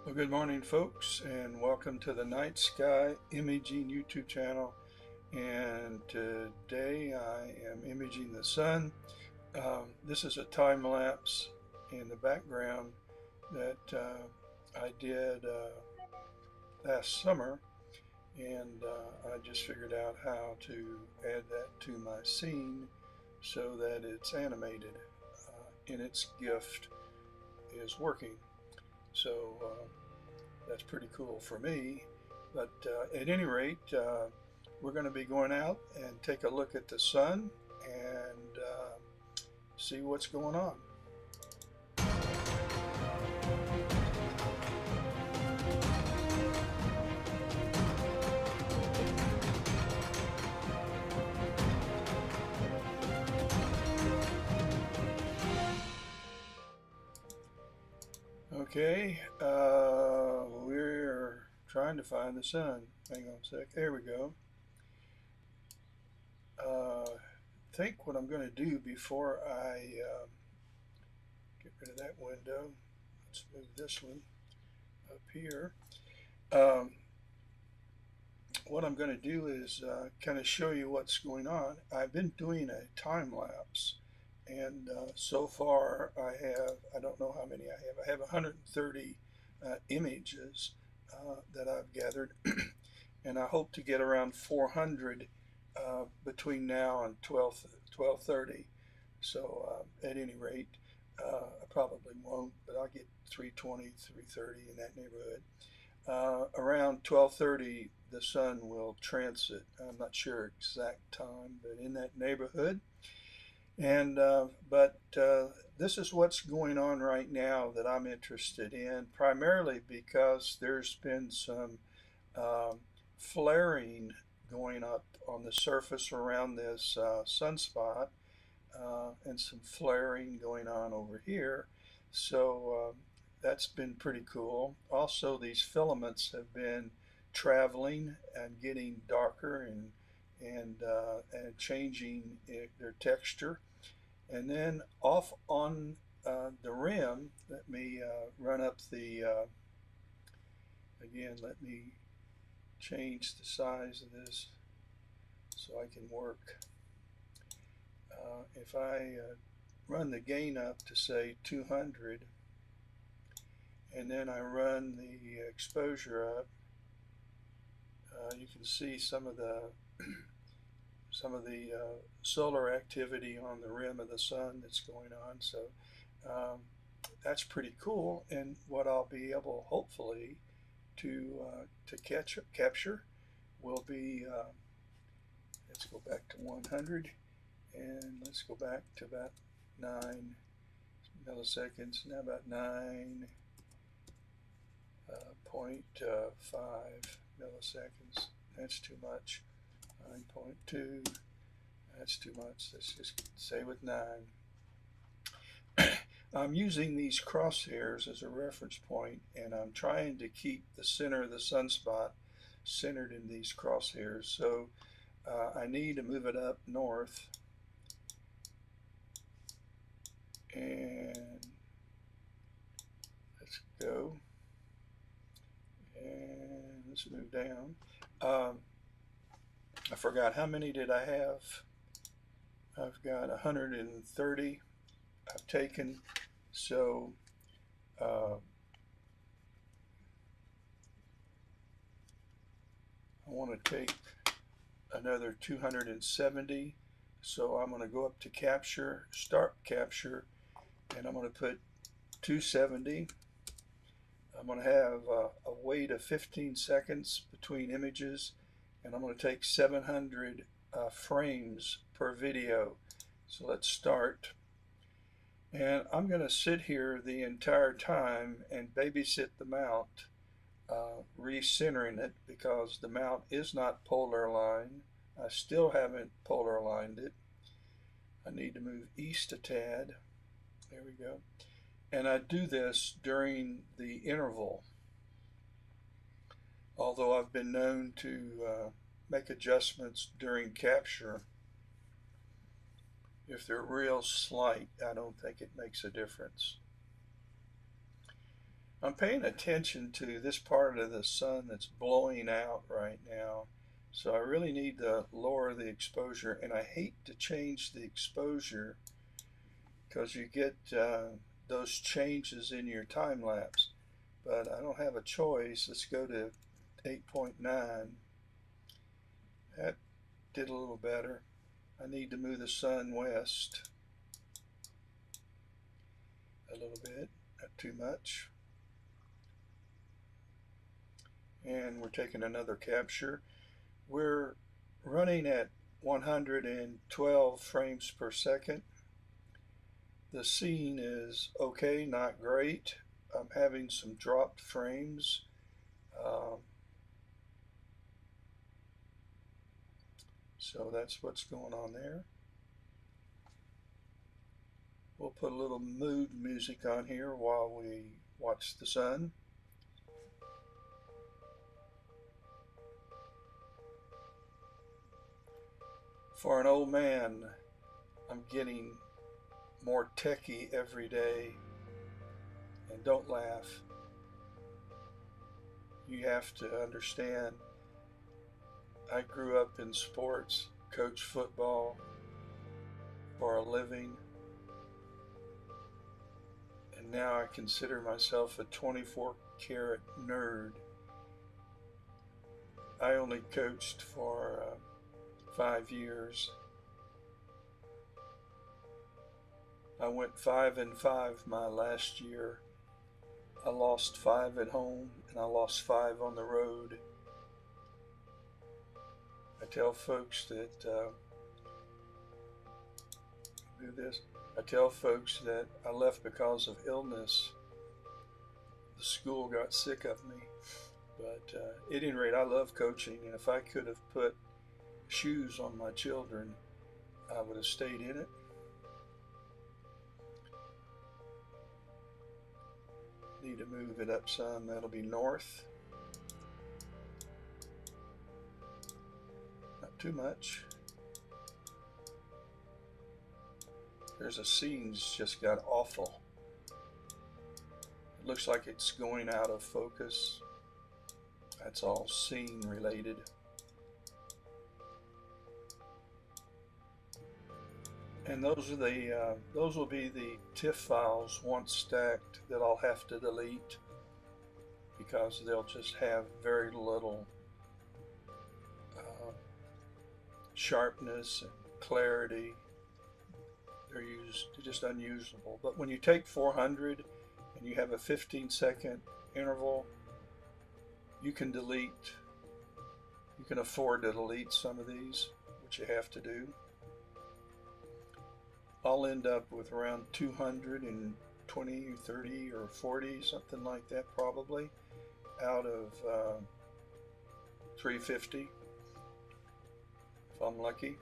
Well, good morning, folks, and welcome to the Night Sky Imaging YouTube channel. And today I am imaging the sun. This is a time lapse in the background that I did last summer, and I just figured out how to add that to my scene so that it's animated and its gift is working. So that's pretty cool for me. But at any rate, we're going to be going out and take a look at the sun and see what's going on. Okay, we're trying to find the sun. Hang on a sec. There we go. I think what I'm going to do before I get rid of that window, let's move this one up here. What I'm going to do is kind of show you what's going on. I've been doing a time lapse, and so far I don't know how many I have 130 images that I've gathered, and I hope to get around 400 between now and 12:30. So at any rate, I probably won't, but I'll get 320, 330 in that neighborhood. Around 12:30, the sun will transit. I'm not sure exact time, but in that neighborhood. And but this is what's going on right now that I'm interested in, primarily because there's been some um, flaring going up on the surface around this sunspot, and some flaring going on over here. So that's been pretty cool. Also, these filaments have been traveling and getting darker and changing their texture. And then off on the rim, let me run up the again. Let me change the size of this so I can work. If I run the gain up to say 200, and then I run the exposure up, you can see some of the solar activity on the rim of the sun that's going on. So um, that's pretty cool, and what I'll be able, hopefully, to capture will be. Let's go back to 100, and let's go back to about 9 milliseconds. Now about 9.5 milliseconds. That's too much. 9.2. That's too much. Let's just say with 9. I'm using these crosshairs as a reference point, and I'm trying to keep the center of the sunspot centered in these crosshairs. So I need to move it up north, and let's go, and let's move down. I forgot, how many did I have? I've got 130 I've taken. So I want to take another 270. So I'm going to go up to capture, start capture, and I'm going to put 270. I'm going to have a wait of 15 seconds between images, and I'm going to take 700 frames per video. So let's start. And I'm going to sit here the entire time and babysit the mount, recentering it because the mount is not polar aligned. I still haven't polar aligned it. I need to move east a tad. There we go. And I do this during the interval, although I've been known to make adjustments during capture. If they're real slight, I don't think it makes a difference. I'm paying attention to this part of the sun that's blowing out right now. So I really need to lower the exposure, and I hate to change the exposure because you get those changes in your time lapse. But I don't have a choice. Let's go to 8.9. That did a little better. I need to move the sun west a little bit, not too much. And we're taking another capture. We're running at 112 frames per second. The scene is okay, not great. I'm having some dropped frames. Um, so that's what's going on there. We'll put a little mood music on here while we watch the sun. For an old man, I'm getting more techie every day. And don't laugh. You have to understand, I grew up in sports, coached football for a living, and now I consider myself a 24 karat nerd. I only coached for 5 years. I went 5-5 my last year. I lost 5 at home and I lost 5 on the road. I tell folks that do this. I tell folks that I left because of illness. The school got sick of me. But at any rate, I love coaching, and if I could have put shoes on my children, I would have stayed in it. Need to move it up some. That'll be north. Not too much. There's a scene's just got awful. It looks like it's going out of focus. That's all scene related. And those will be the TIFF files once stacked that I'll have to delete because they'll just have very little sharpness and clarity. They're just unusable. But when you take 400 and you have a 15-second interval, you can delete. You can afford to delete some of these, which you have to do. I'll end up with around 220 or 30 or 40, something like that probably, out of 350 if I'm lucky.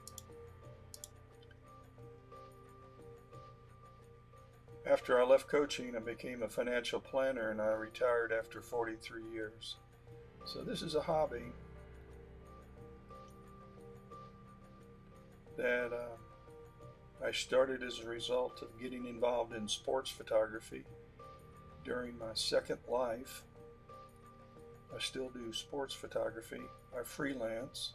After I left coaching, I became a financial planner and I retired after 43 years. So this is a hobby that I started as a result of getting involved in sports photography during my second life. I still do sports photography. I freelance.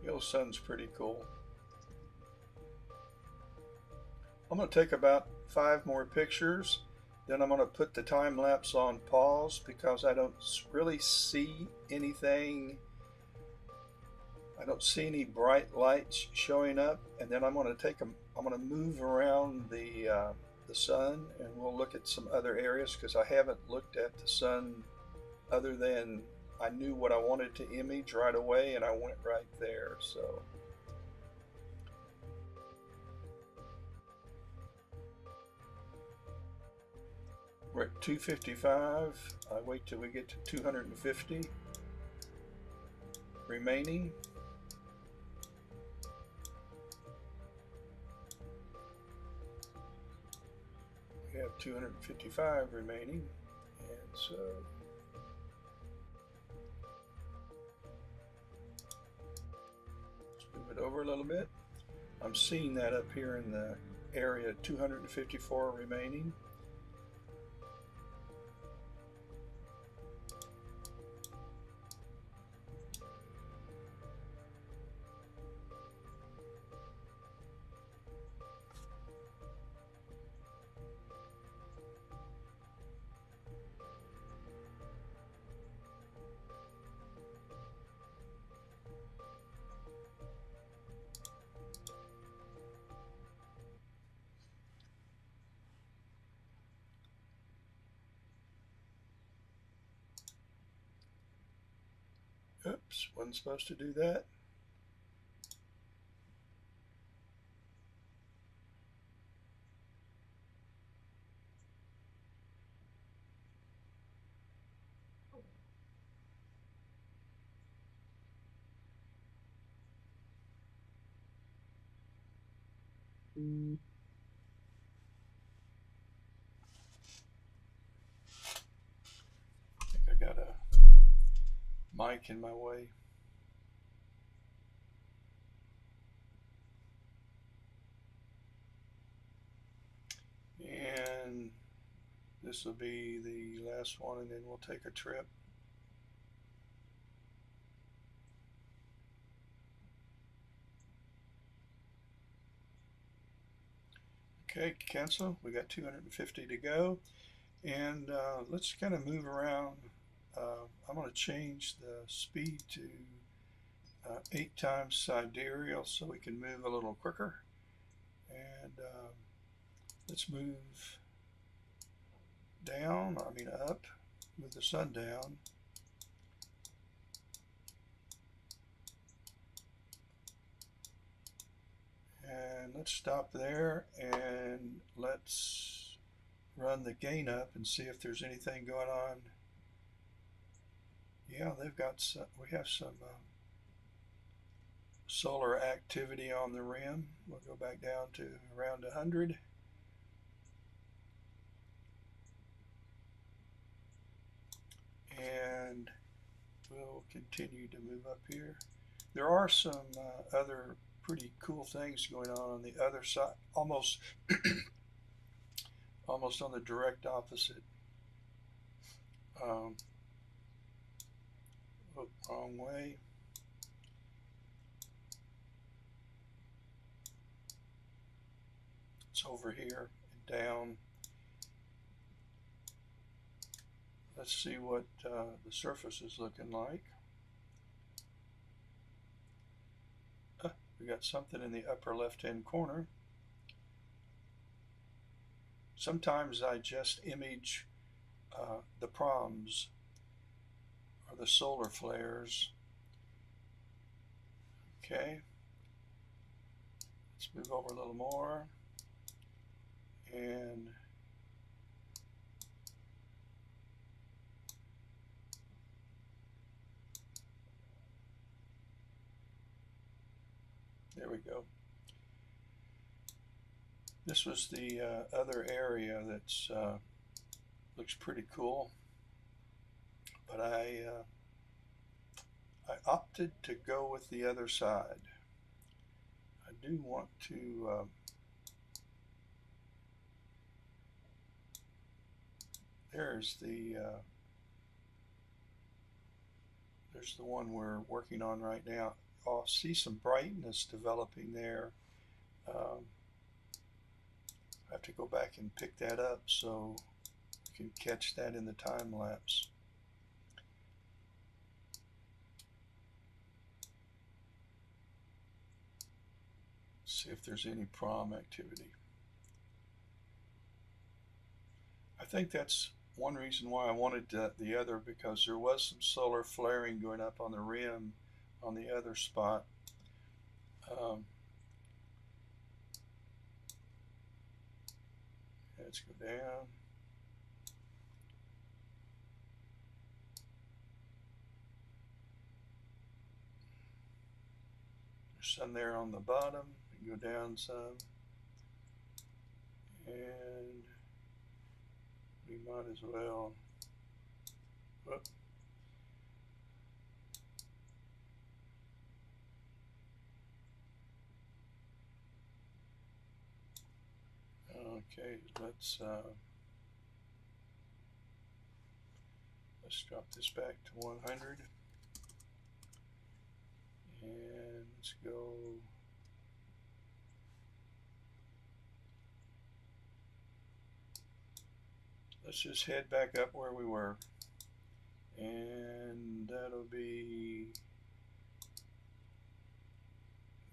The old sun's pretty cool. I'm going to take about 5 more pictures. Then I'm going to put the time lapse on pause because I don't really see anything. I don't see any bright lights showing up. And then I'm going to move around the sun, and we'll look at some other areas because I haven't looked at the sun other than I knew what I wanted to image right away and I went right there. So we're at 255. I wait till we get to 250 remaining. We have 255 remaining. And so let's move it over a little bit. I'm seeing that up here in the area, 254 remaining. Oops, wasn't supposed to do that. I think I got a mic in my way. And this will be the last one, and then we'll take a trip. Okay, cancel. We got 250 to go. And let's kind of move around. I'm going to change the speed to 8 times sidereal so we can move a little quicker. And let's move down, up, move the sun down. And let's stop there and let's run the gain up and see if there's anything going on. Yeah, they've got some, we have some solar activity on the rim. We'll go back down to around 100. And we'll continue to move up here. There are some other pretty cool things going on the other side, almost almost on the direct opposite. Wrong way. It's over here and down. Let's see what the surface is looking like. We got something in the upper left-hand corner. Sometimes I just image the proms or the solar flares. Okay, let's move over a little more, and there we go. This was the other area that's looks pretty cool, but I opted to go with the other side. I do want to there's the one we're working on right now. I'll see some brightness developing there. I have to go back and pick that up so you can catch that in the time lapse. See if there's any prom activity. I think that's one reason why I wanted the other, because there was some solar flaring going up on the rim on the other spot. Let's go down. There's some there on the bottom. You go down some. And We might as well. Whoop. Okay, let's drop this back to 100, and let's go. Let's just head back up where we were, and that'll be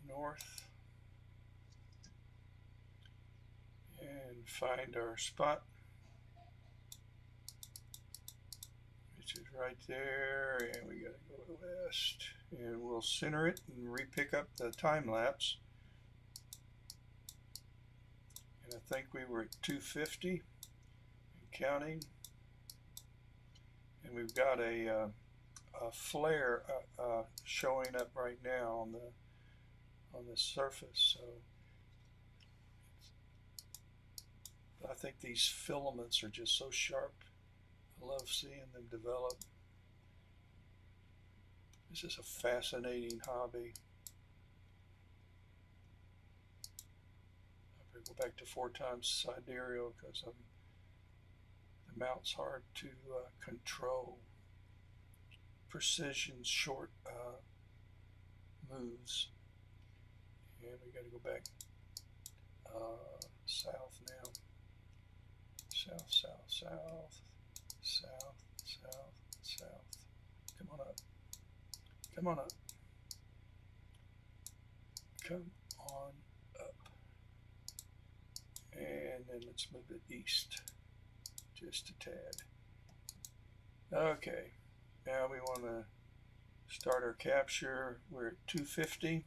north, and find our spot, which is right there, and we gotta go west, and we'll center it and re-pick up the time lapse. And I think we were at 250 and counting, and we've got a flare showing up right now on the surface. So I think these filaments are just so sharp. I love seeing them develop. This is a fascinating hobby. I'm going to go back to 4 times sidereal because the mount's hard to control. Precision short moves. And we got to go back south now. South, south, south, south, south, south. Come on up. Come on up. Come on up. And then let's move it east just a tad. Okay, now we want to start our capture. We're at 250,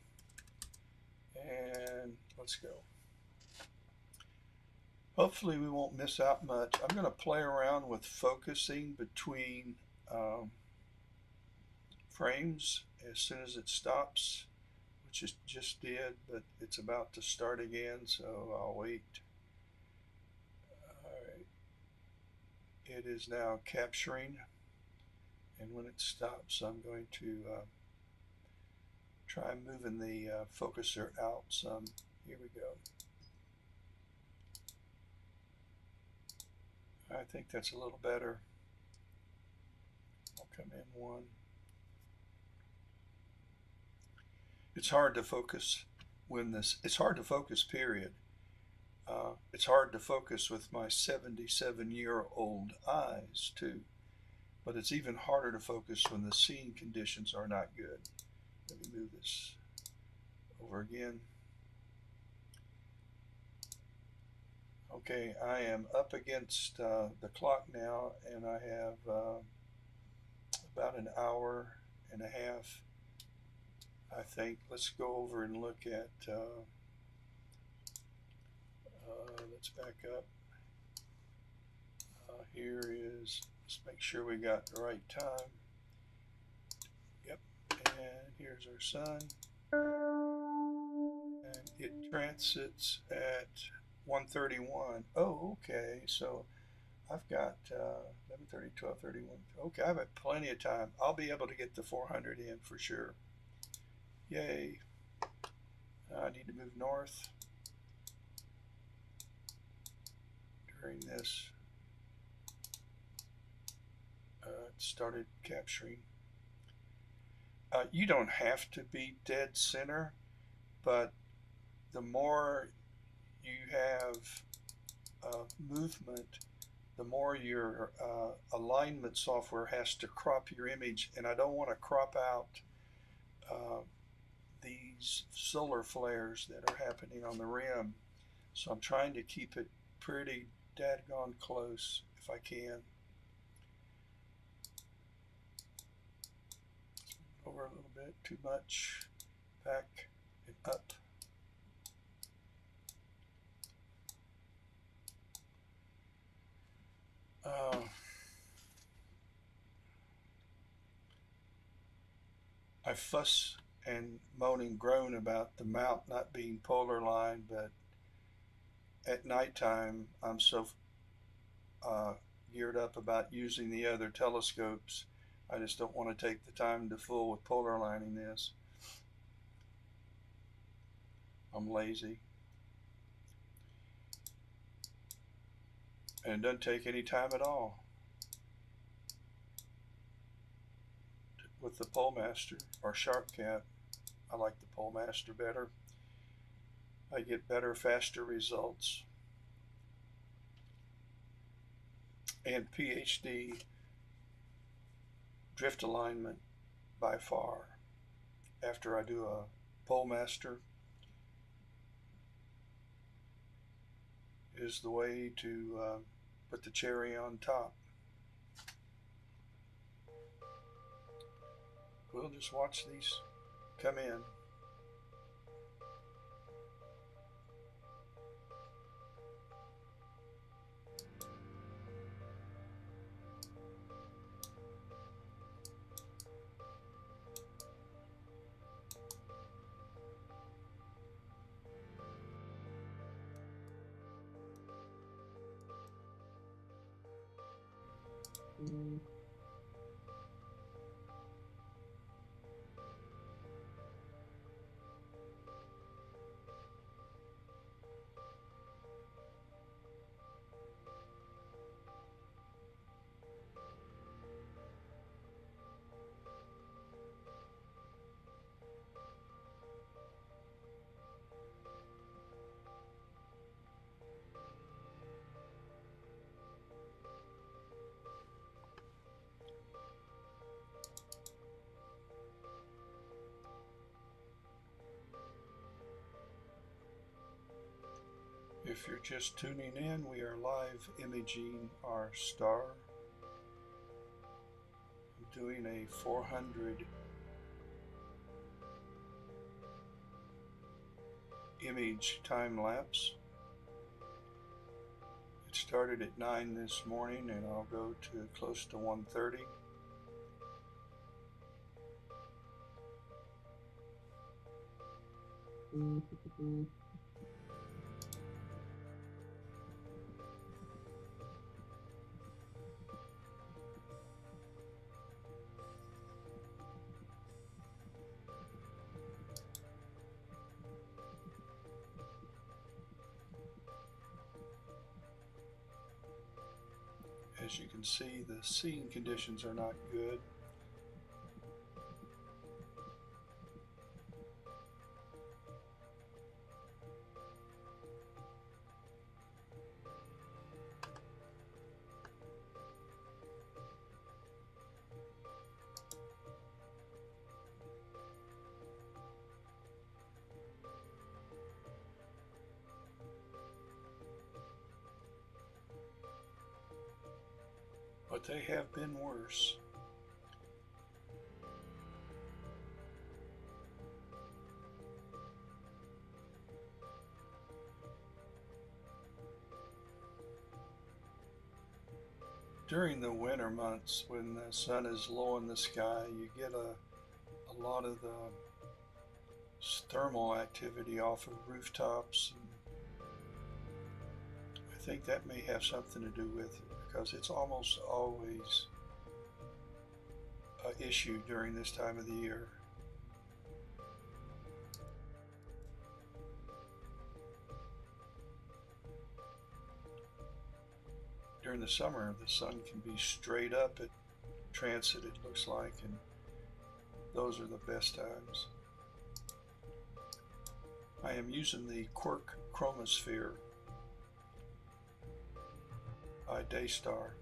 and let's go. Hopefully we won't miss out much. I'm going to play around with focusing between frames as soon as it stops, which it just did, but it's about to start again, so I'll wait. Alright, it is now capturing, and when it stops I'm going to try moving the focuser out some. Here we go. I think that's a little better. I'll come in 1. It's hard to focus when it's hard to focus, period. It's hard to focus with my 77-year-old eyes too, but it's even harder to focus when the scene conditions are not good. Let me move this over again. Okay, I am up against the clock now, and I have about an hour and a half, I think. Let's go over and look at, let's back up. Here is, let's make sure we got the right time. Yep, and here's our sun. And it transits at 1:31. Oh, okay, so I've got 11:30, 12:31. Okay, I've had plenty of time. I'll be able to get the 400 in for sure. Yay. I need to move north during this. It started capturing. You don't have to be dead center, but the more you have movement, the more your alignment software has to crop your image, and I don't want to crop out these solar flares that are happening on the rim, so I'm trying to keep it pretty dadgone close if I can. Over a little bit, too much, back and up. I fuss and moan and groan about the mount not being polar aligned, but at nighttime I'm so geared up about using the other telescopes. I just don't want to take the time to fool with polar lining this. I'm lazy. And it doesn't take any time at all with the Polemaster or Sharp Cat. I like the Polemaster better. I get better, faster results. And PhD drift alignment by far. After I do a Polemaster is the way to put the cherry on top. We'll just watch these come in. If you're just tuning in, we are live imaging our star. I'm doing a 400 image time lapse. It started at 9 this morning and I'll go to close to 1:30. As you can see, the seeing conditions are not good. But they have been worse. During the winter months, when the sun is low in the sky, you get a lot of the thermal activity off of rooftops. And I think that may have something to do with it, because it's almost always an issue during this time of the year. During the summer, the sun can be straight up at transit, it looks like, and those are the best times. I am using the Quark Chromosphere by Daystar.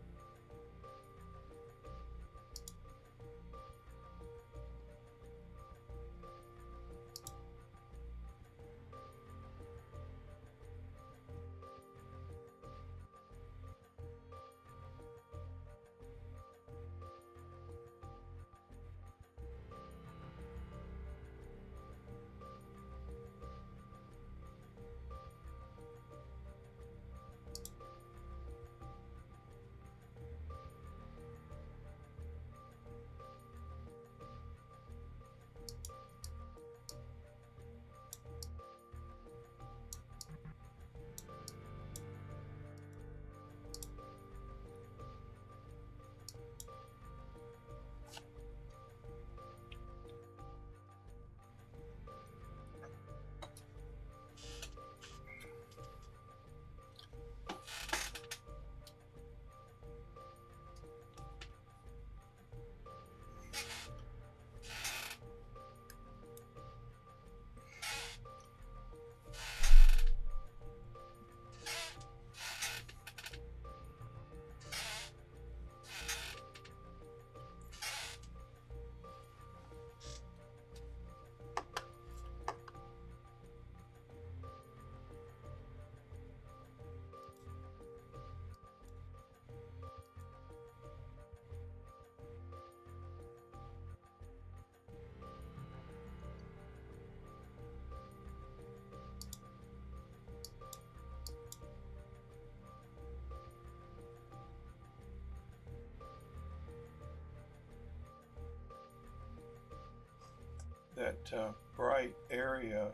that bright area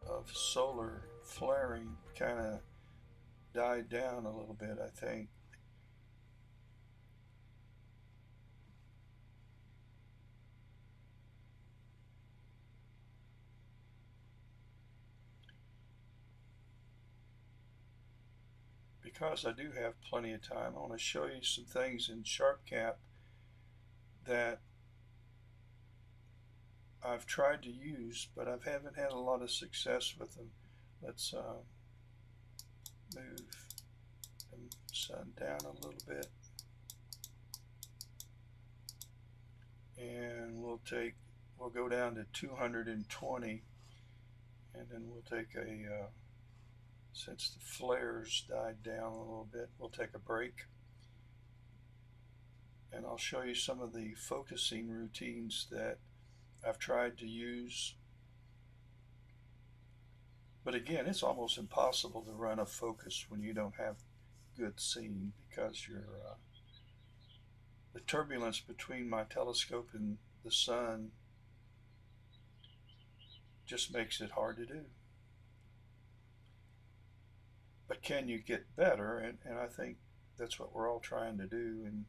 of solar flaring kind of died down a little bit, I think. Because I do have plenty of time, I want to show you some things in SharpCap that I've tried to use, but I haven't had a lot of success with them. Let's move the sun down a little bit, and we'll go down to 220, and then we'll take a since the flares died down a little bit, we'll take a break, and I'll show you some of the focusing routines that I've tried to use. But again, it's almost impossible to run a focus when you don't have good seeing, because the turbulence between my telescope and the sun just makes it hard to do. But can you get better? And I think that's what we're all trying to do. And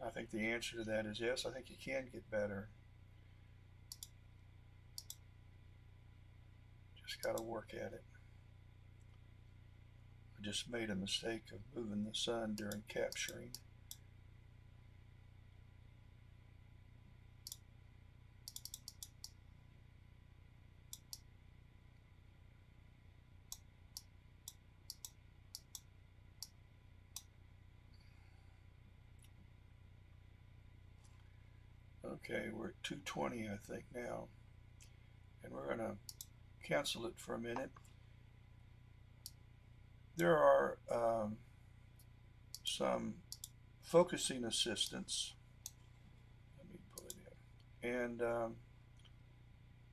I think the answer to that is yes, I think you can get better. Just got to work at it. I just made a mistake of moving the sun during capturing. Okay, we're at 220, I think, now. And we're going to cancel it for a minute. There are some focusing assistants. Let me pull it in. And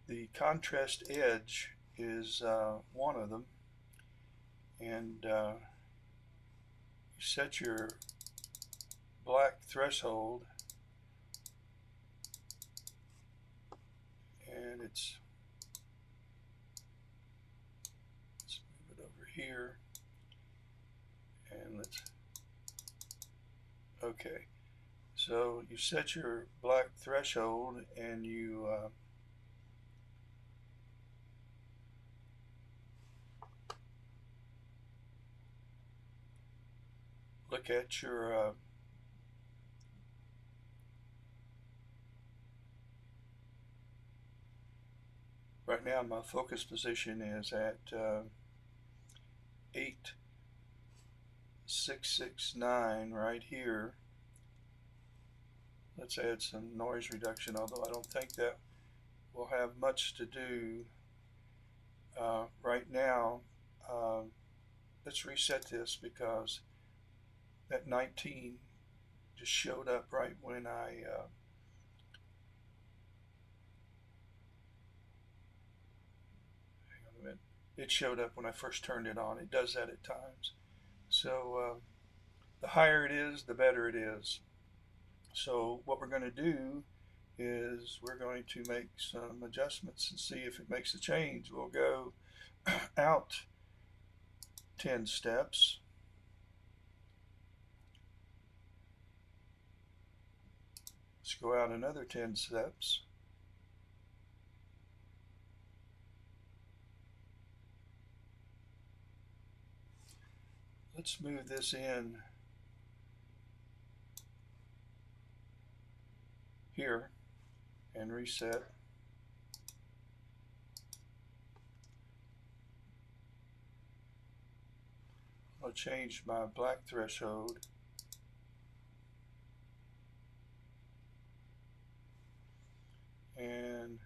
the contrast edge is one of them. And you set your black threshold, and let's move it over here, and okay, so you set your black threshold, and you look at your right now my focus position is at 8669 right here. Let's add some noise reduction, although I don't think that will have much to do right now. Let's reset this, because that 19 just showed up right when hang on a minute. It showed up when I first turned it on. It does that at times. So the higher it is, the better it is. So what we're going to do is we're going to make some adjustments and see if it makes a change. We'll go out 10 steps. Let's go out another 10 steps. Let's move this in here and reset. I'll change my black threshold. And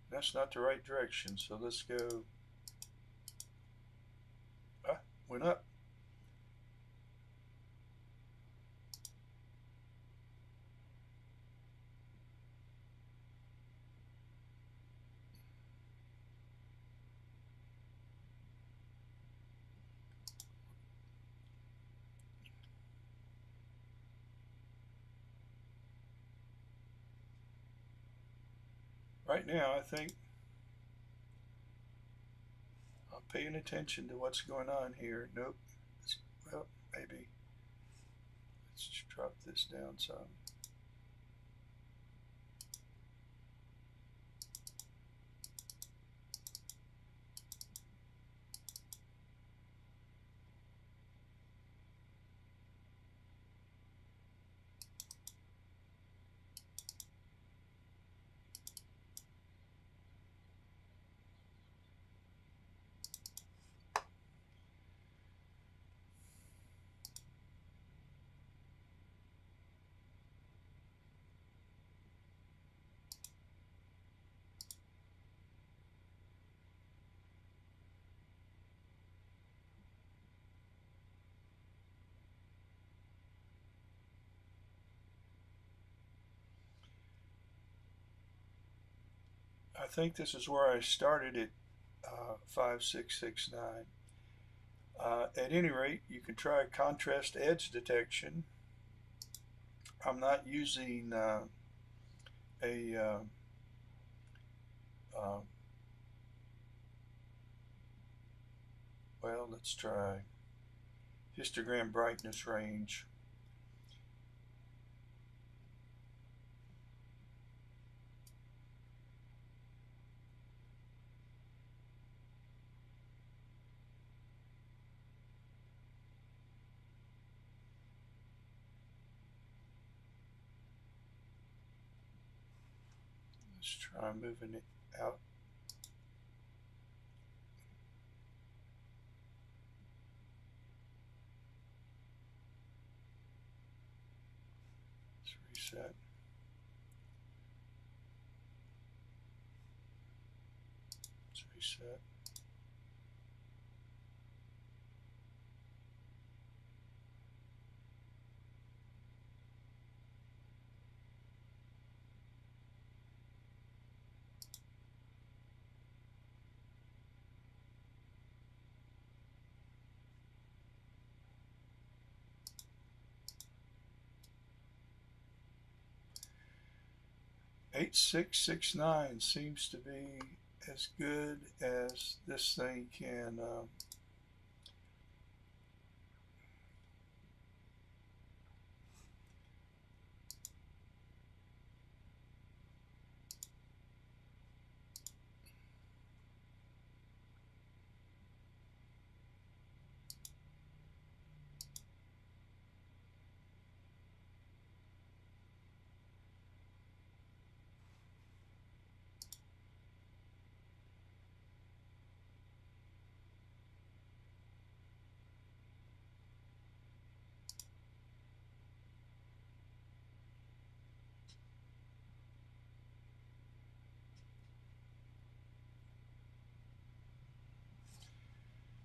that's not the right direction, so let's go, went up. right now I think I'm paying attention to what's going on here. Nope. Well, maybe. Let's just drop this down some. I think this is where I started at 5669. At any rate, you can try contrast edge detection. I'm not using a uh, well, let's try histogram brightness range. Let's try moving it out. Let's reset. Let's reset. Eight six six nine seems to be as good as this thing can.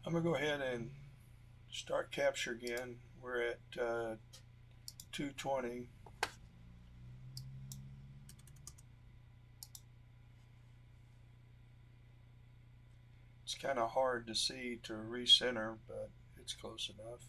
I'm gonna go ahead and start capture again. We're at 220. It's kind of hard to see to recenter, but it's close enough.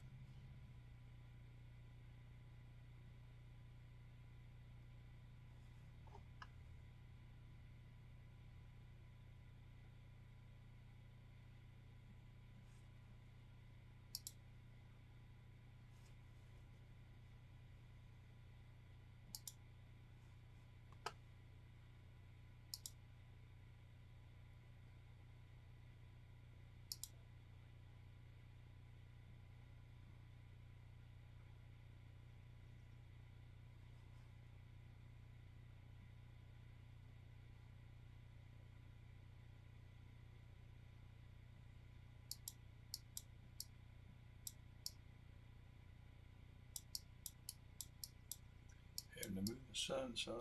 Having to move the sun some.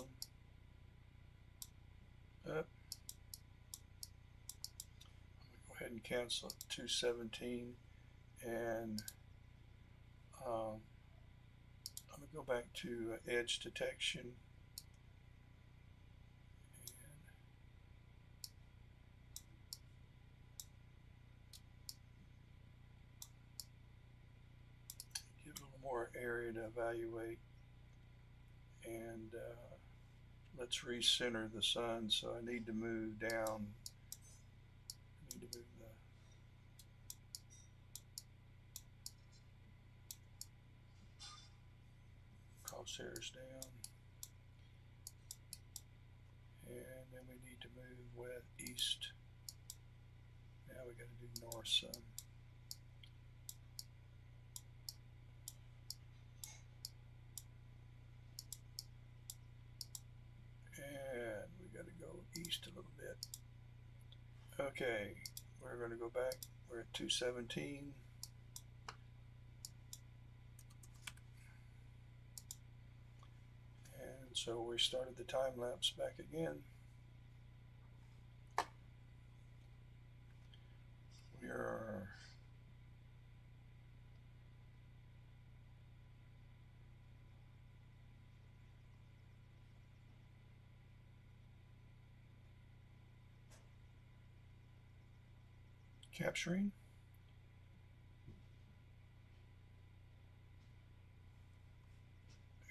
Up. I'm gonna go ahead and cancel it 217, and um, I'm gonna go back to edge detection. Give it a little more area to evaluate, and let's recenter the sun. So I need to move down. I need to move the crosshairs down. And then we need to move west, east. Now we got to do north some. And we got to go east a little bit. Okay, we're going to go back. We're at 217. And so we started the time lapse back again. We are capturing.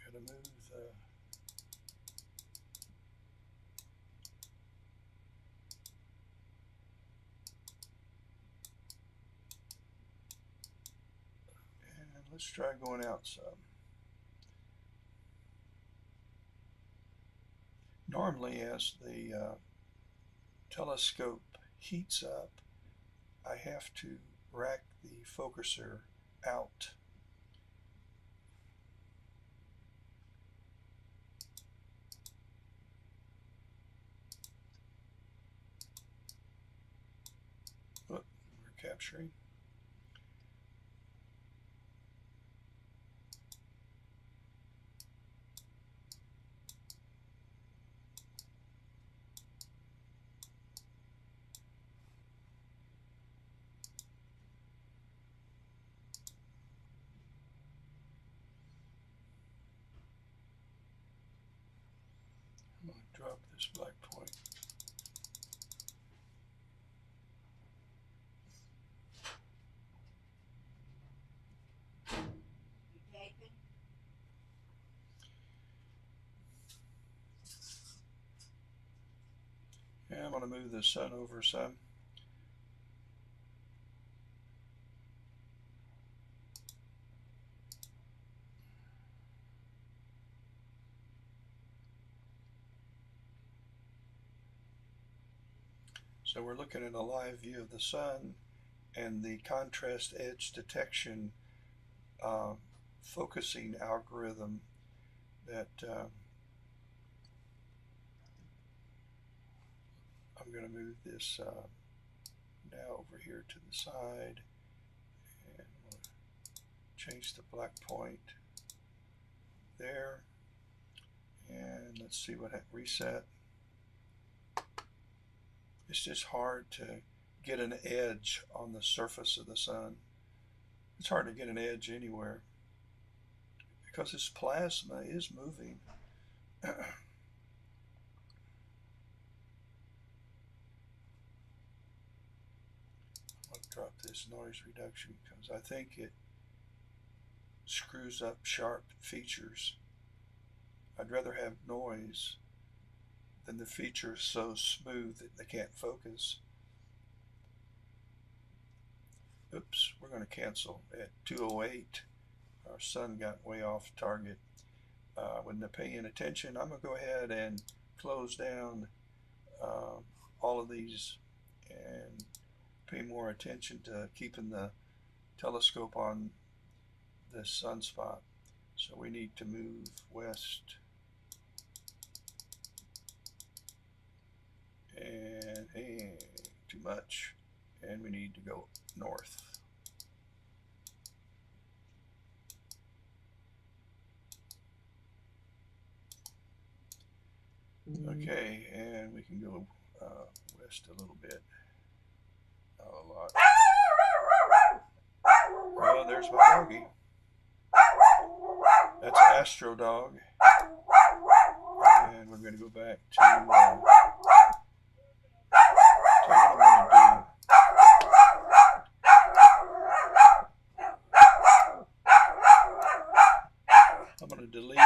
Gotta move the and let's try going out some. Normally, as the telescope heats up, I have to rack the focuser out. Oh, we're capturing. I'm going to drop this black point. And I'm going to move the sun over some. So we're looking at a live view of the sun and the contrast edge detection focusing algorithm that I'm going to move this now over here to the side, and we'll change the black point there, and let's see what reset. It's just hard to get an edge on the surface of the sun. It's hard to get an edge anywhere because this plasma is moving. I'll drop this noise reduction because I think it screws up sharp features. I'd rather have noise than the features so smooth that they can't focus. Oops, we're going to cancel at 2:08. Our sun got way off target. When they're paying attention, I'm going to go ahead and close down all of these and pay more attention to keeping the telescope on this sunspot. So we need to move west and too much, and we need to go north. Okay, and we can go west a little bit. Not a lot. Well, there's my doggy. That's Astro Dog. And we're going to go back to tell you what I'm going to do. I'm going to delete.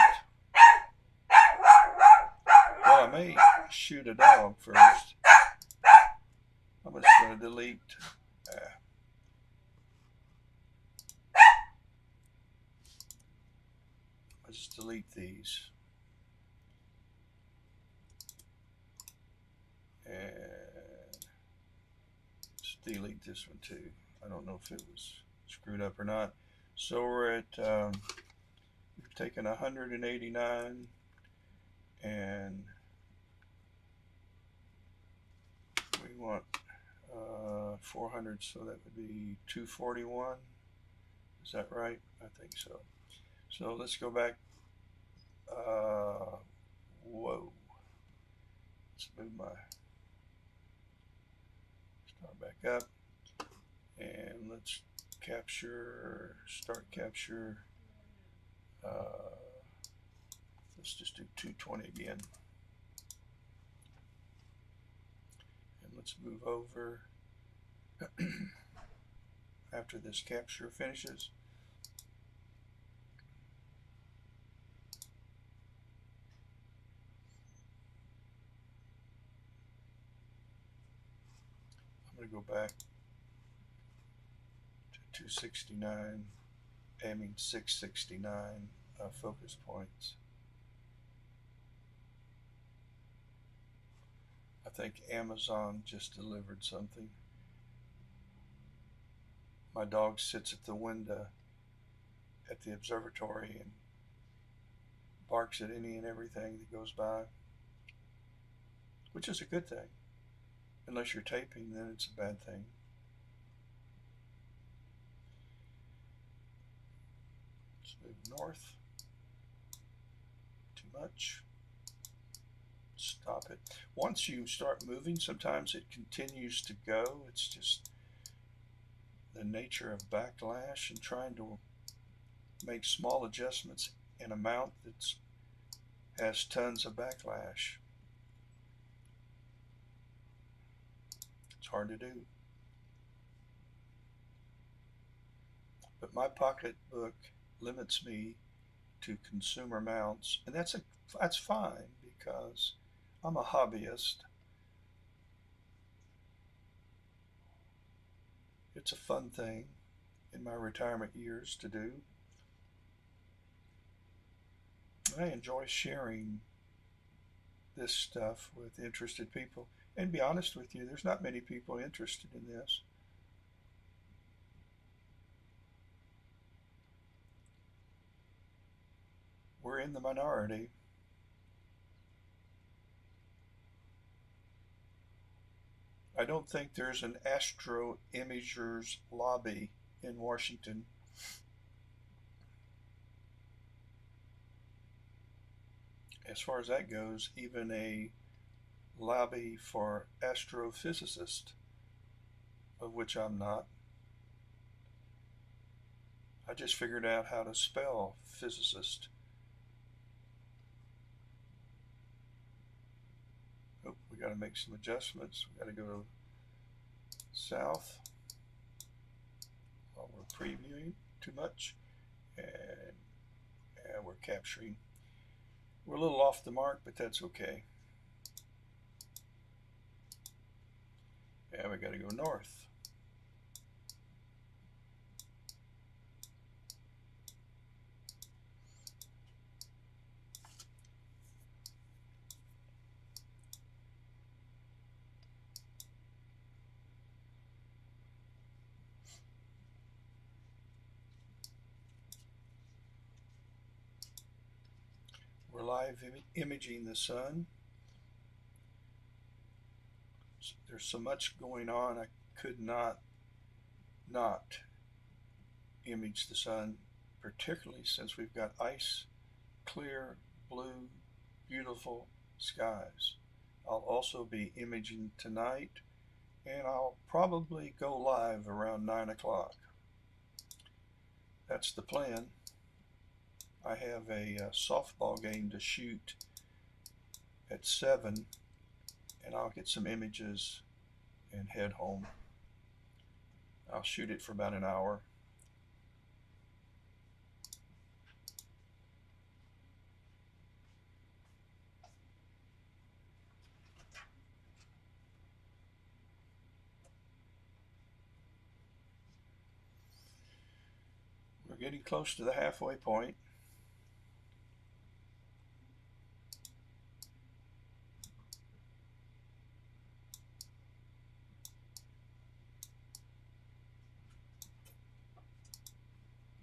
Well, I may shoot a dog first. I'm just going to delete. Let's just delete these. And let's delete this one too. I don't know if it was screwed up or not. So we're at, we've taken 189 and we want 400, so that would be 241. Is that right? I think so. So let's go back. Whoa. Let's move my start back up. And let's capture, start capture. Let's just do 220 again. And let's move over after this capture finishes. I'm going to go back to 269, 669 focus points. I think Amazon just delivered something. My dog sits at the window at the observatory and barks at any and everything that goes by, which is a good thing. Unless you're taping, then it's a bad thing. Let's move north. Too much. Stop it. Once you start moving, sometimes it continues to go. It's just the nature of backlash and trying to make small adjustments in a mount that has tons of backlash. It's hard to do. But my pocketbook limits me to consumer mounts, and that's fine because I'm a hobbyist. It's a fun thing in my retirement years to do. I enjoy sharing this stuff with interested people. And to be honest with you, there's not many people interested in this. We're in the minority. I don't think there's an astro imagers lobby in Washington. As far as that goes, even a lobby for astrophysicists, of which I'm not. I just figured out how to spell physicist. Oh, we got to make some adjustments. We got to go south while we're previewing too much, and we're capturing. We're a little off the mark, but that's okay. Yeah, we got to go north. We're live imaging the sun. There's so much going on, I could not image the sun, particularly since we've got ice, clear, blue, beautiful skies. I'll also be imaging tonight, and I'll probably go live around 9 o'clock. That's the plan. I have a softball game to shoot at 7, and I'll get some images and head home. I'll shoot it for about an hour. getting close to the halfway point.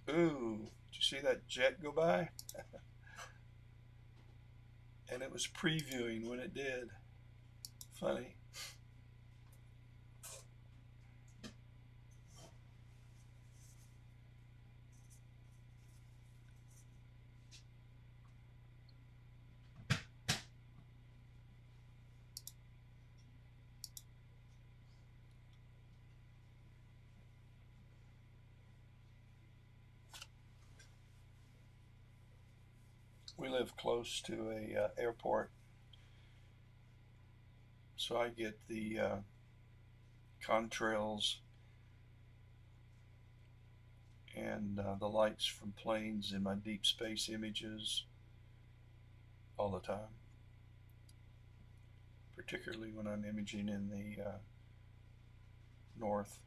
Ooh, did you see that jet go by? And it was previewing when it did. Funny. We live close to a airport, so I get the contrails and the lights from planes in my deep space images all the time, particularly when I'm imaging in the north.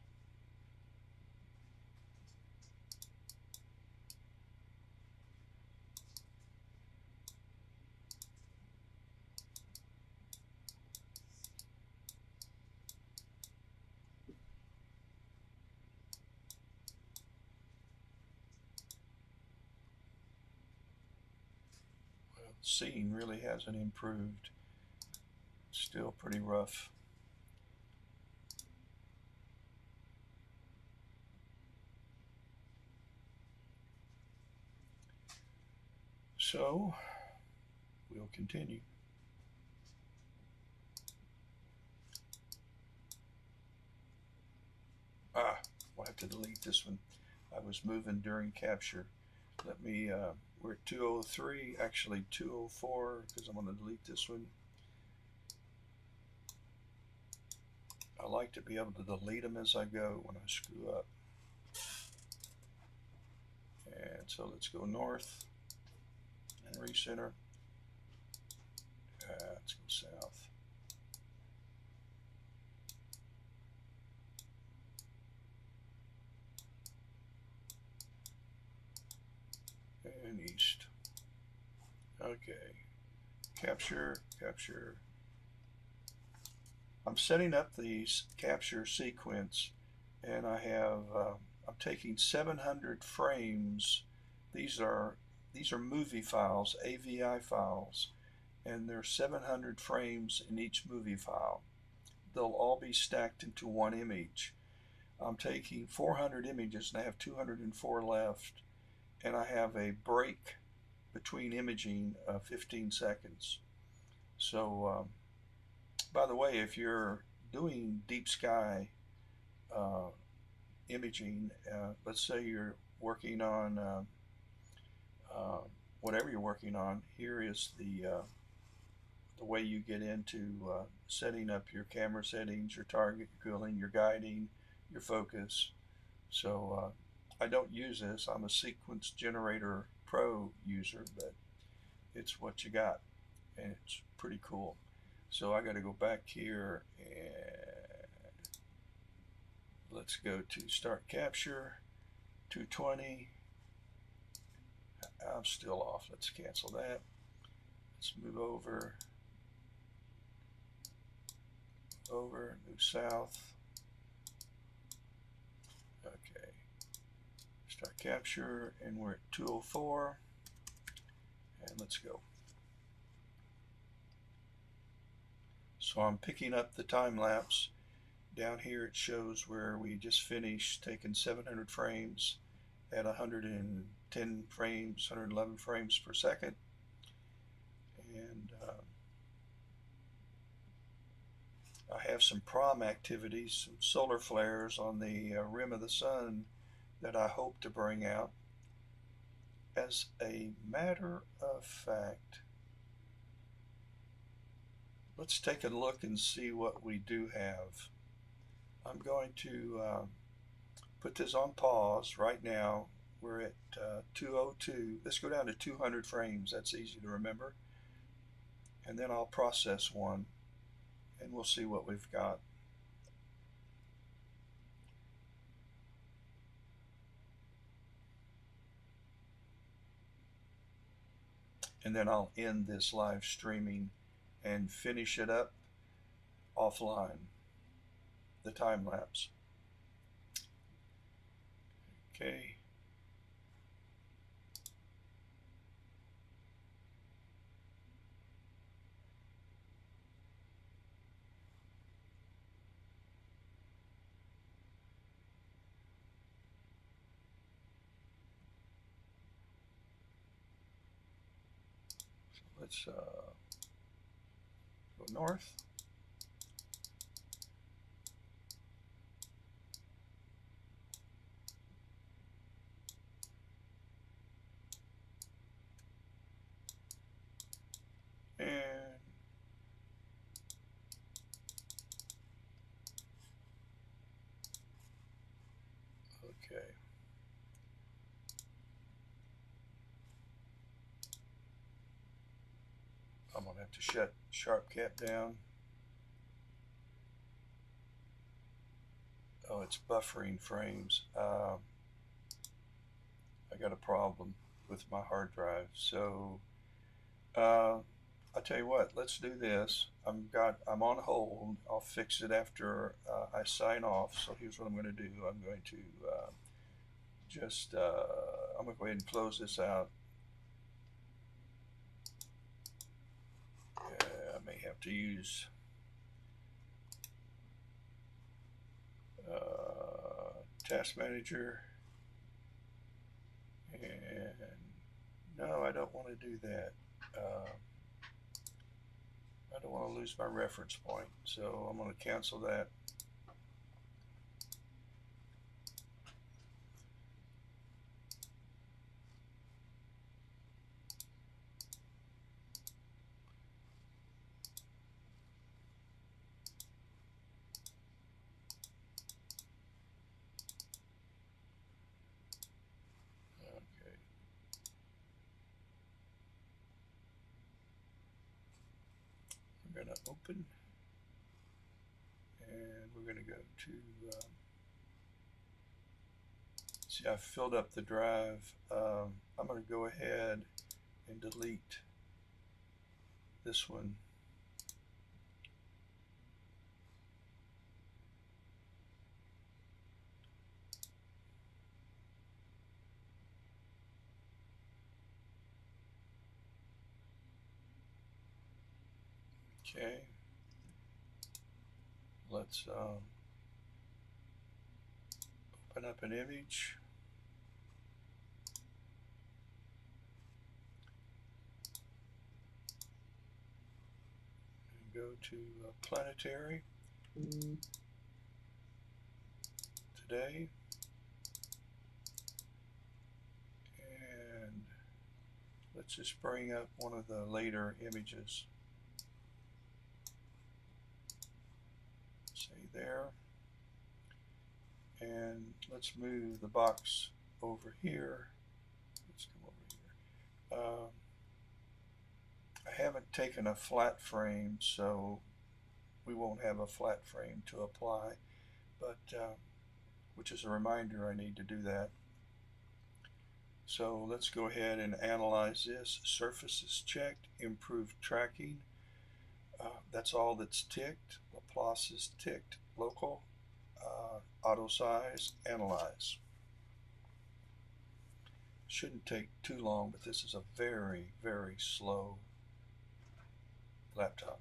Well, the scene really hasn't improved. It's still pretty rough. So we'll continue. I'll have to delete this one. I was moving during capture. Let me, we're at 203, actually 204, because I'm going to delete this one. I like to be able to delete them as I go when I screw up. And so let's go north and recenter. Let's go south. And east. Okay. Capture, capture. I'm setting up the capture sequence, and I have I'm taking 700 frames. These are movie files, AVI files, and there's 700 frames in each movie file. They'll all be stacked into one image. I'm taking 400 images, and I have 204 left, and I have a break between imaging 15 seconds. So, by the way, if you're doing deep sky imaging, let's say you're working on whatever you're working on, here is the way you get into setting up your camera settings, your target cooling, your guiding, your focus. So I don't use this. I'm a Sequence Generator Pro user, but it's what you got, and it's pretty cool. So I got to go back here and let's go to Start Capture, 220. I'm still off. Let's cancel that. Let's move over, move south. Okay, Start Capture, and we're at 204, and let's go. So I'm picking up the time lapse. Down here it shows where we just finished taking 700 frames at 110 frames, 111 frames per second. And I have some prom activities, some solar flares on the rim of the sun that I hope to bring out. As a matter of fact, let's take a look and see what we do have. I'm going to put this on pause right now. We're at 202. Let's go down to 200 frames. That's easy to remember. And then I'll process one, and we'll see what we've got. and then I'll end this live streaming and finish it up offline, the time lapse. Okay. Let's go north. And okay. I'm gonna have to shut sharp cap down. Oh, it's buffering frames. I got a problem with my hard drive. So I'll tell you what. Let's do this. I'm on hold. I'll fix it after I sign off. So here's what I'm going to do. I'm going to I'm going to go ahead and close this out. I may have to use Task Manager. And no, I don't want to do that. I don't want to lose my reference point, so I'm going to cancel that. Okay. We're going to open, and we're going to go to see, I've filled up the drive. I'm going to go ahead and delete this one. Okay. Let's open up an image. And go to planetary. Today. And let's just bring up one of the later images. Say there. And let's move the box over here. Let's come over here. I haven't taken a flat frame, so we won't have a flat frame to apply, but which is a reminder I need to do that. So let's go ahead and analyze this. Surfaces checked, improved tracking. That's all that's ticked. Laplace is ticked. Local, auto size, analyze. Shouldn't take too long, but this is a very, very slow laptop.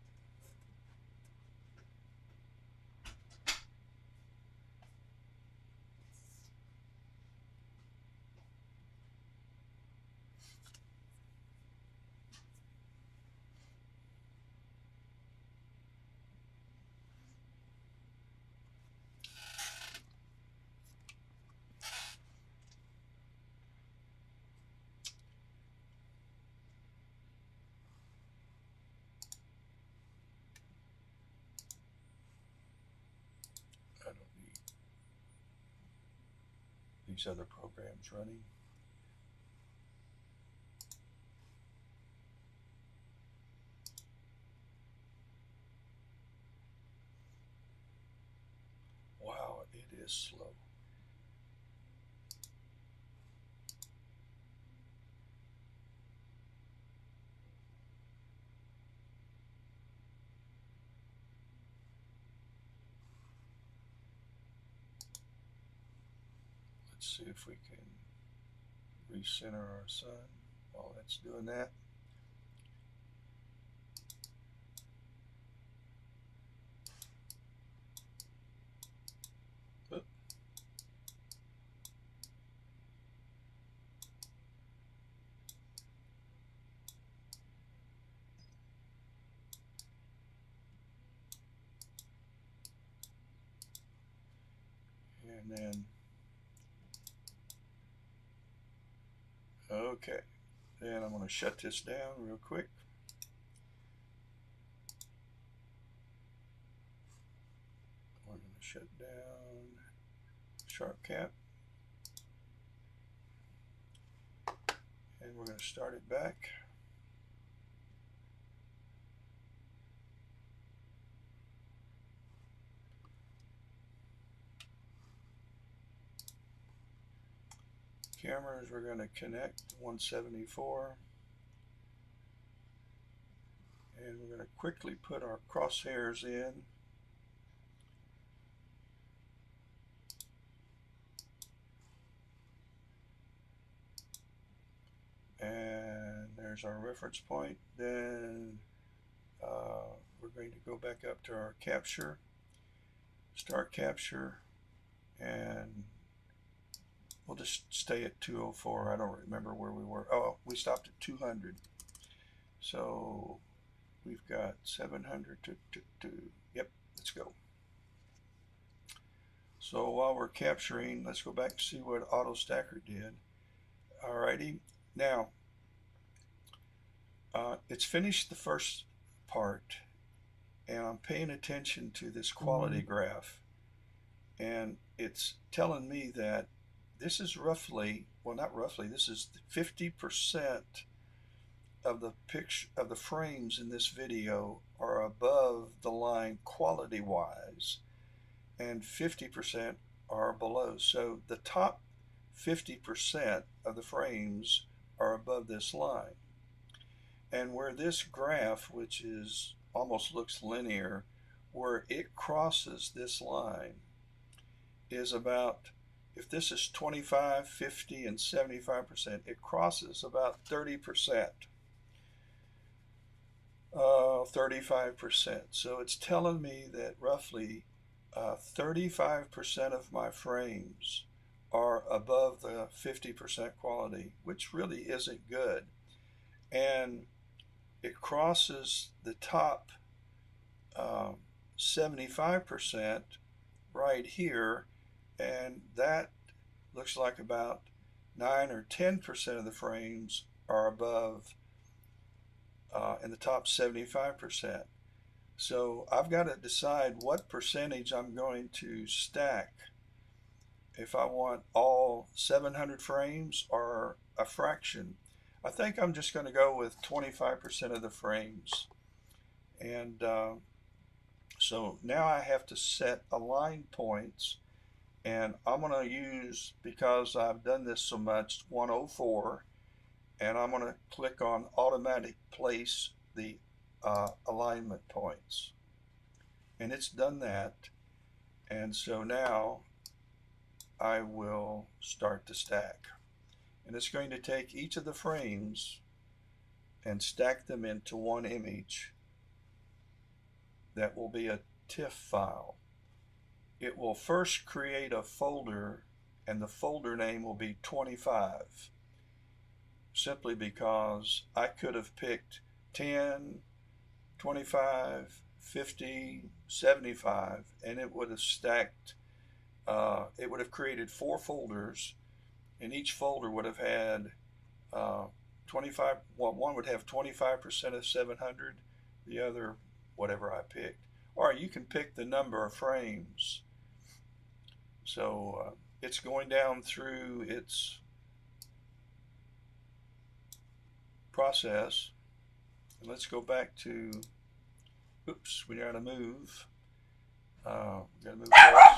I don't need these other programs running. Wow, it is slow. Let's see if we can recenter our sun while that's doing that. Oop. And then, okay, then I'm going to shut this down real quick. We're going to shut down Sharp Cap, and we're going to start it back. Cameras, we're going to connect 174, and we're going to quickly put our crosshairs in. And there's our reference point. Then we're going to go back up to our capture, start capture, and we'll just stay at 204. I don't remember where we were. Oh, we stopped at 200. So we've got 700 to yep, let's go. So while we're capturing, let's go back and see what Auto Stacker did. Alrighty, now it's finished the first part, and I'm paying attention to this quality graph, and it's telling me that this is roughly, well, not roughly, this is 50% of the picture of the frames in this video are above the line quality wise, and 50% are below. So the top 50% of the frames are above this line. And where this graph, which is almost looks linear, where it crosses this line is about, if this is 25, 50, and 75%, it crosses about 30%, 35%. So it's telling me that roughly 35% of my frames are above the 50% quality, which really isn't good. And it crosses the top 75% right here, and that looks like about 9 or 10% of the frames are above in the top 75%. So I've got to decide what percentage I'm going to stack, if I want all 700 frames or a fraction. I think I'm just going to go with 25% of the frames. And so now I have to set align points, and I'm going to use, because I've done this so much, 104, and I'm going to click on automatic place the alignment points, and it's done that. And so now I will start to stack, and it's going to take each of the frames and stack them into one image that will be a TIFF file. It will first create a folder, and the folder name will be 25, simply because I could have picked 10, 25, 50, 75, and it would have stacked, it would have created 4 folders, and each folder would have had 25, well, one would have 25% of 700, the other whatever I picked. Or you can pick the number of frames. So it's going down through its process. And let's go back to, oops, we got to move. We got to move this.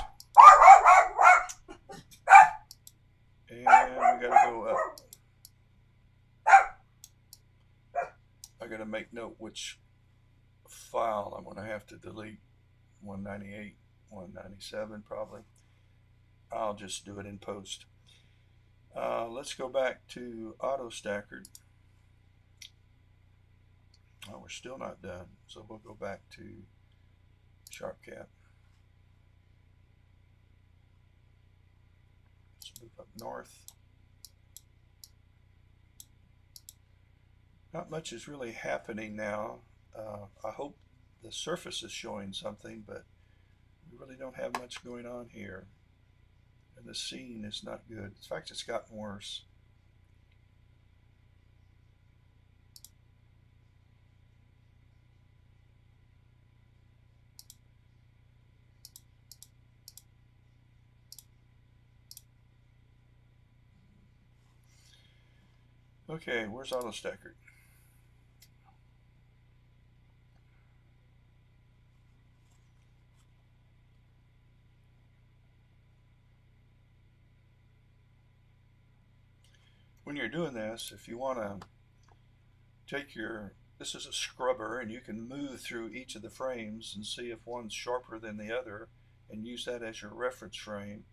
And we got to go up. I got to make note which file I'm going to have to delete. 198, 197 probably. I'll just do it in post. Let's go back to auto stackered. Oh, we're still not done, so we'll go back to sharp cap. Let's move up north. Not much is really happening now. I hope the surface is showing something, but we really don't have much going on here. And the scene is not good. In fact, it's gotten worse. Okay, where's auto stacker? When you're doing this, if you want to take this is a scrubber, and you can move through each of the frames and see if one's sharper than the other and use that as your reference frame.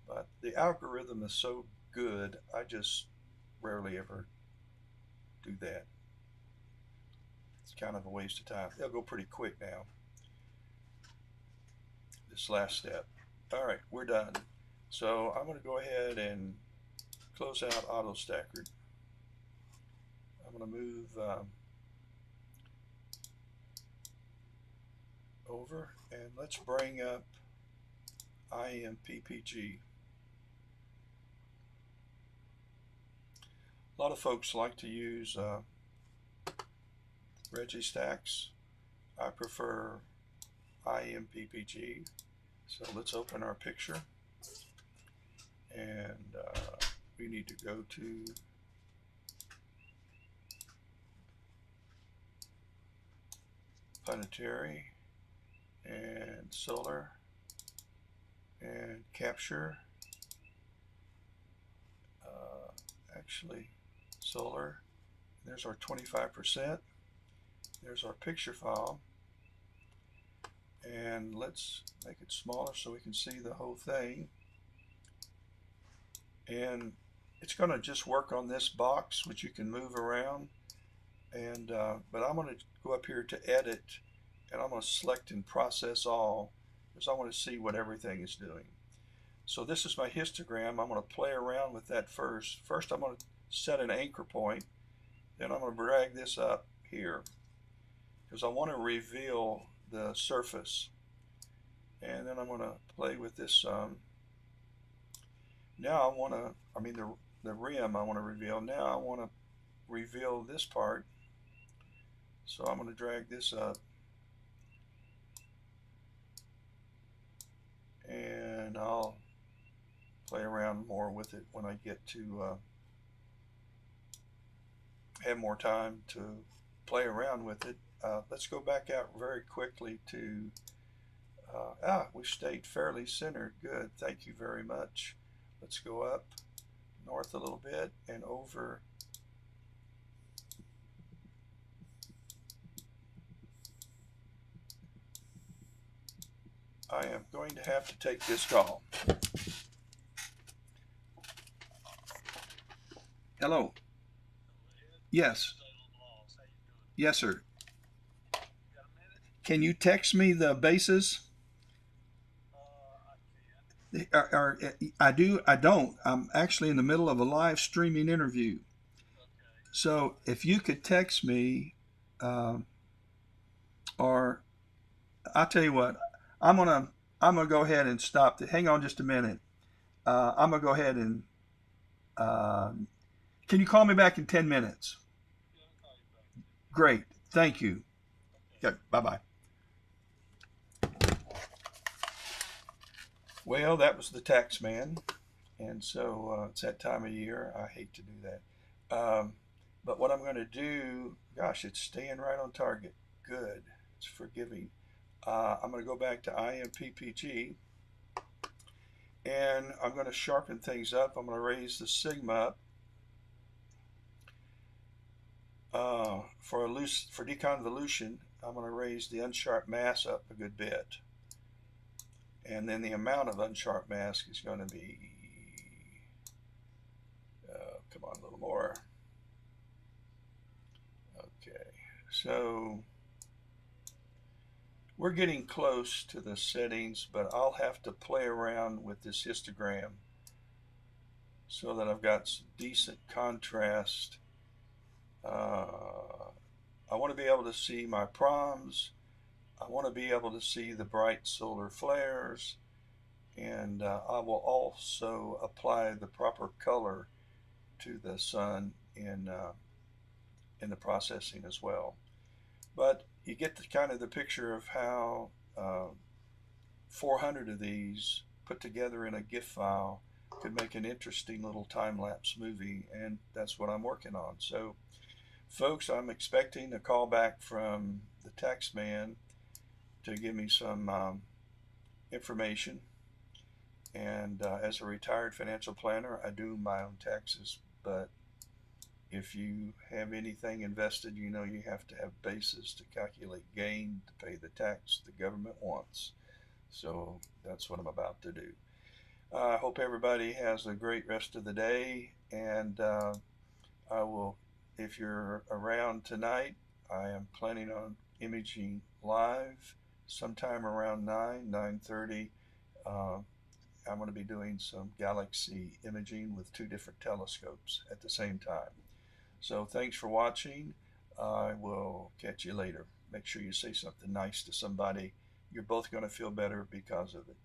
But the algorithm is so good, I just rarely ever do that. It's kind of a waste of time. They'll go pretty quick now. This last step. All right, we're done. So I'm going to go ahead and close out auto stackered. I'm going to move over, and let's bring up IMPPG. A lot of folks like to use Registacks. I prefer IMPPG. So let's open our picture, and we need to go to planetary and solar and capture. Actually, solar. There's our 25%. There's our picture file. And let's make it smaller so we can see the whole thing. And it's going to just work on this box, which you can move around. And but I'm going to go up here to edit, and I'm going to select and process all, because I want to see what everything is doing. So this is my histogram. I'm going to play around with that first. First I'm going to set an anchor point. Then I'm going to drag this up here, because I want to reveal the surface. And then I'm going to play with this some. Now I want to, the rim I want to reveal. Now I want to reveal this part. So I'm going to drag this up. And I'll play around more with it when I get to have more time to play around with it. Let's go back out very quickly to, we stayed fairly centered. Good, thank you very much. Let's go up north a little bit and over. I am going to have to take this call. Hello. Yes. Yes, sir. Can you text me the bases? I do. I don't. I'm actually in the middle of a live streaming interview. So if you could text me, or I'll tell you what, I'm gonna go ahead and stop. Hang on just a minute. I'm gonna go ahead and. Uh, can you call me back in 10 minutes? Great. Thank you. Okay. Bye bye. Well, that was the tax man, and so it's that time of year. I hate to do that. But what I'm going to do, gosh, it's staying right on target. Good. It's forgiving. I'm going to go back to IMPPG, and I'm going to sharpen things up. I'm going to raise the sigma up. For deconvolution, I'm going to raise the unsharp mass up a good bit. And then the amount of unsharp mask is going to be So we're getting close to the settings, but I'll have to play around with this histogram so that I've got some decent contrast. I want to be able to see my proms. I want to be able to see the bright solar flares, and I will also apply the proper color to the sun in the processing as well. But you get the kind of the picture of how 400 of these put together in a GIF file could make an interesting little time-lapse movie, and that's what I'm working on. So, folks, I'm expecting a call back from the tax man to give me some information. And as a retired financial planner, I do my own taxes. But if you have anything invested, you know you have to have basis to calculate gain to pay the tax the government wants. So that's what I'm about to do. I hope everybody has a great rest of the day, and I will, if you're around tonight, I am planning on imaging live sometime around 9:30. Uh, I'm going to be doing some galaxy imaging with two different telescopes at the same time. So thanks for watching. I will catch you later. Make sure you say something nice to somebody. You're both going to feel better because of it.